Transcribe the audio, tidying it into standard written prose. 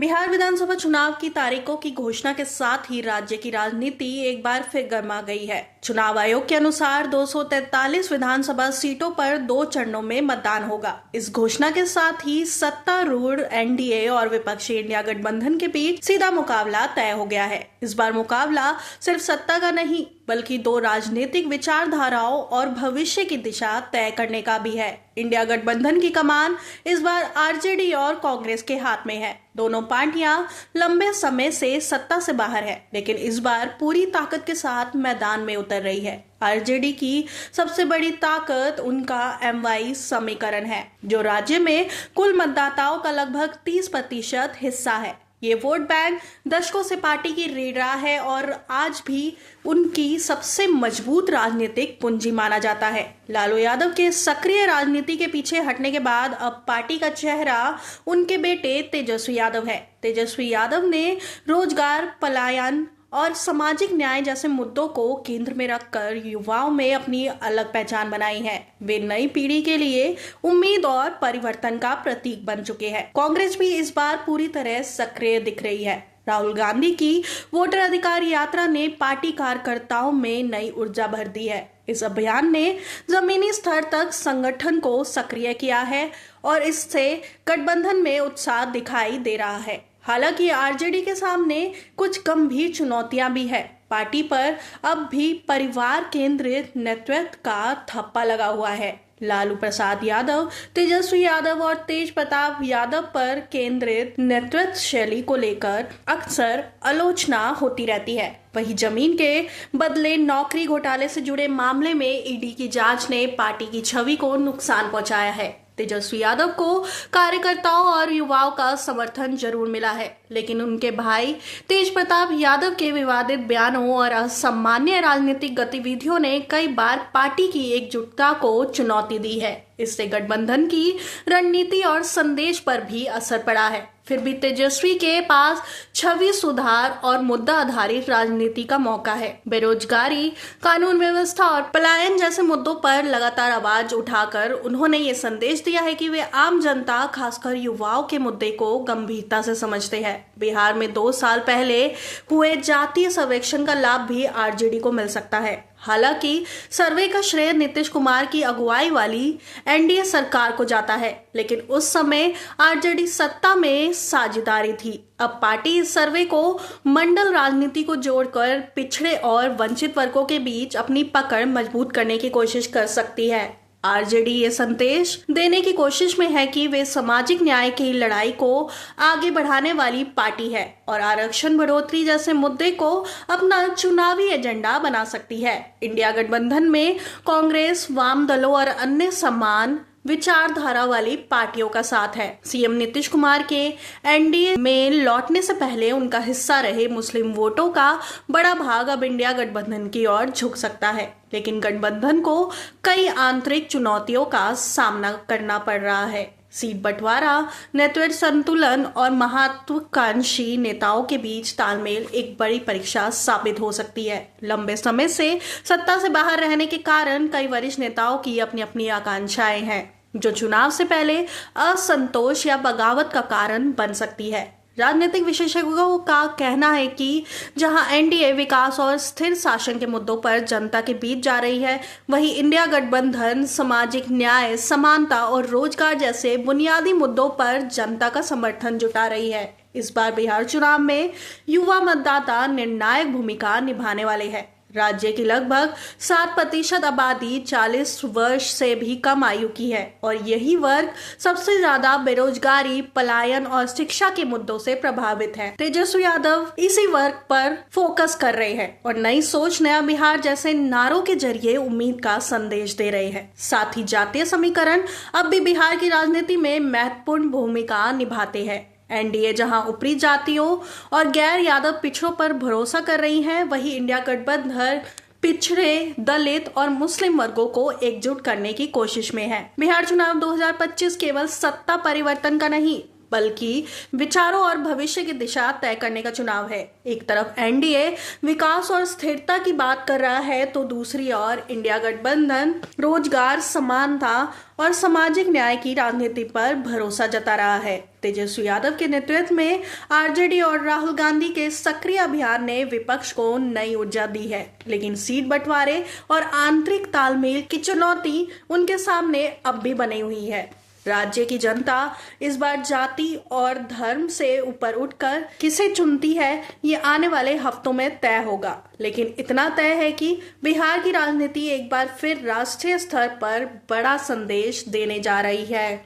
बिहार विधानसभा चुनाव की तारीखों की घोषणा के साथ ही राज्य की राजनीति एक बार फिर गर्मा गई है। चुनाव आयोग के अनुसार 243 विधानसभा सीटों पर 2 चरणों में मतदान होगा। इस घोषणा के साथ ही सत्तारूढ़ एनडीए और विपक्षी इंडिया गठबंधन के बीच सीधा मुकाबला तय हो गया है। इस बार मुकाबला सिर्फ सत्ता का नहीं बल्कि 2 राजनीतिक विचारधाराओं और भविष्य की दिशा तय करने का भी है। इंडिया गठबंधन की कमान इस बार आरजेडी और कांग्रेस के हाथ में है। दोनों पार्टियां लंबे समय से सत्ता से बाहर है, लेकिन इस बार पूरी ताकत के साथ मैदान में उतर रही है। आरजेडी की सबसे बड़ी ताकत उनका MY समीकरण है, जो राज्य में कुल मतदाताओं का लगभग 30% हिस्सा है। ये वोट बैंक दशकों से पार्टी की रीढ़ रहा है और आज भी उनकी सबसे मजबूत राजनीतिक पूंजी माना जाता है। लालू यादव के सक्रिय राजनीति के पीछे हटने के बाद अब पार्टी का चेहरा उनके बेटे तेजस्वी यादव है। तेजस्वी यादव ने रोजगार, पलायन और सामाजिक न्याय जैसे मुद्दों को केंद्र में रखकर युवाओं में अपनी अलग पहचान बनाई है। वे नई पीढ़ी के लिए उम्मीद और परिवर्तन का प्रतीक बन चुके हैं। कांग्रेस भी इस बार पूरी तरह सक्रिय दिख रही है। राहुल गांधी की वोटर अधिकार यात्रा ने पार्टी कार्यकर्ताओं में नई ऊर्जा भर दी है। इस अभियान ने जमीनी स्तर तक संगठन को सक्रिय किया है और इससे गठबंधन में उत्साह दिखाई दे रहा है। हालांकि आरजेडी के सामने कुछ गंभीर चुनौतियां भी है। पार्टी पर अब भी परिवार केंद्रित नेतृत्व का थप्पा लगा हुआ है। लालू प्रसाद यादव, तेजस्वी यादव और तेज प्रताप यादव पर केंद्रित नेतृत्व शैली को लेकर अक्सर आलोचना होती रहती है। वहीं जमीन के बदले नौकरी घोटाले से जुड़े मामले में ईडी की जांच ने पार्टी की छवि को नुकसान पहुंचाया है। तेजस्वी यादव को कार्यकर्ताओं और युवाओं का समर्थन जरूर मिला है, लेकिन उनके भाई तेज प्रताप यादव के विवादित बयानों और असामान्य राजनीतिक गतिविधियों ने कई बार पार्टी की एकजुटता को चुनौती दी है। इससे गठबंधन की रणनीति और संदेश पर भी असर पड़ा है। फिर भी तेजस्वी के पास छवि सुधार और मुद्दा आधारित राजनीति का मौका है। बेरोजगारी, कानून व्यवस्था और पलायन जैसे मुद्दों पर लगातार आवाज उठाकर उन्होंने ये संदेश दिया है कि वे आम जनता, खासकर युवाओं के मुद्दे को गंभीरता से समझते हैं। बिहार में 2 साल पहले हुए जातीय सर्वेक्षण का लाभ भी आरजेडी को मिल सकता है। हालांकि सर्वे का श्रेय नीतीश कुमार की अगुवाई वाली एनडीए सरकार को जाता है, लेकिन उस समय आरजेडी सत्ता में साझेदारी थी। अब पार्टी इस सर्वे को मंडल राजनीति को जोड़कर पिछड़े और वंचित वर्गों के बीच अपनी पकड़ मजबूत करने की कोशिश कर सकती है। आरजेडी ये संदेश देने की कोशिश में है कि वे सामाजिक न्याय की लड़ाई को आगे बढ़ाने वाली पार्टी है और आरक्षण बढ़ोतरी जैसे मुद्दे को अपना चुनावी एजेंडा बना सकती है। इंडिया गठबंधन में कांग्रेस, वाम दलों और अन्य समान विचारधारा वाली पार्टियों का साथ है। सीएम नीतीश कुमार के एनडीए में लौटने से पहले उनका हिस्सा रहे मुस्लिम वोटों का बड़ा भाग अब इंडिया गठबंधन की ओर झुक सकता है, लेकिन गठबंधन को कई आंतरिक चुनौतियों का सामना करना पड़ रहा है। सीट बंटवारा, नेतृत्व संतुलन और महत्वाकांक्षी नेताओं के बीच तालमेल एक बड़ी परीक्षा साबित हो सकती है। लंबे समय से सत्ता से बाहर रहने के कारण कई वरिष्ठ नेताओं की अपनी अपनी आकांक्षाएं हैं, जो चुनाव से पहले असंतोष या बगावत का कारण बन सकती है। राजनीतिक विशेषज्ञों का कहना है कि जहां एनडीए विकास और स्थिर शासन के मुद्दों पर जनता के बीच जा रही है, वहीं इंडिया गठबंधन सामाजिक न्याय, समानता और रोजगार जैसे बुनियादी मुद्दों पर जनता का समर्थन जुटा रही है। इस बार बिहार चुनाव में युवा मतदाता निर्णायक भूमिका निभाने वाले हैं। राज्य की लगभग 7% आबादी 40 वर्ष से भी कम आयु की है और यही वर्ग सबसे ज्यादा बेरोजगारी, पलायन और शिक्षा के मुद्दों से प्रभावित है। तेजस्वी यादव इसी वर्ग पर फोकस कर रहे हैं और नई सोच, नया बिहार जैसे नारों के जरिए उम्मीद का संदेश दे रहे हैं। साथ ही जातीय समीकरण अब भी बिहार की राजनीति में महत्वपूर्ण भूमिका निभाते हैं। एनडीए जहां ऊपरी जातियों और गैर यादव पिछड़ों पर भरोसा कर रही है, वहीं इंडिया गठबंधन पिछड़े, दलित और मुस्लिम वर्गों को एकजुट करने की कोशिश में है। बिहार चुनाव 2025 केवल सत्ता परिवर्तन का नहीं बल्कि विचारों और भविष्य की दिशा तय करने का चुनाव है। एक तरफ एनडीए विकास और स्थिरता की बात कर रहा है तो दूसरी ओर इंडिया गठबंधन रोजगार, समानता और सामाजिक न्याय की राजनीति पर भरोसा जता रहा है। तेजस्वी यादव के नेतृत्व में आरजेडी और राहुल गांधी के सक्रिय अभियान ने विपक्ष को नई ऊर्जा दी है, लेकिन सीट बंटवारे और आंतरिक तालमेल की चुनौती उनके सामने अब भी बनी हुई है। राज्य की जनता इस बार जाति और धर्म से ऊपर उठकर किसे चुनती है, ये आने वाले हफ्तों में तय होगा। लेकिन इतना तय है कि बिहार की राजनीति एक बार फिर राष्ट्रीय स्तर पर बड़ा संदेश देने जा रही है।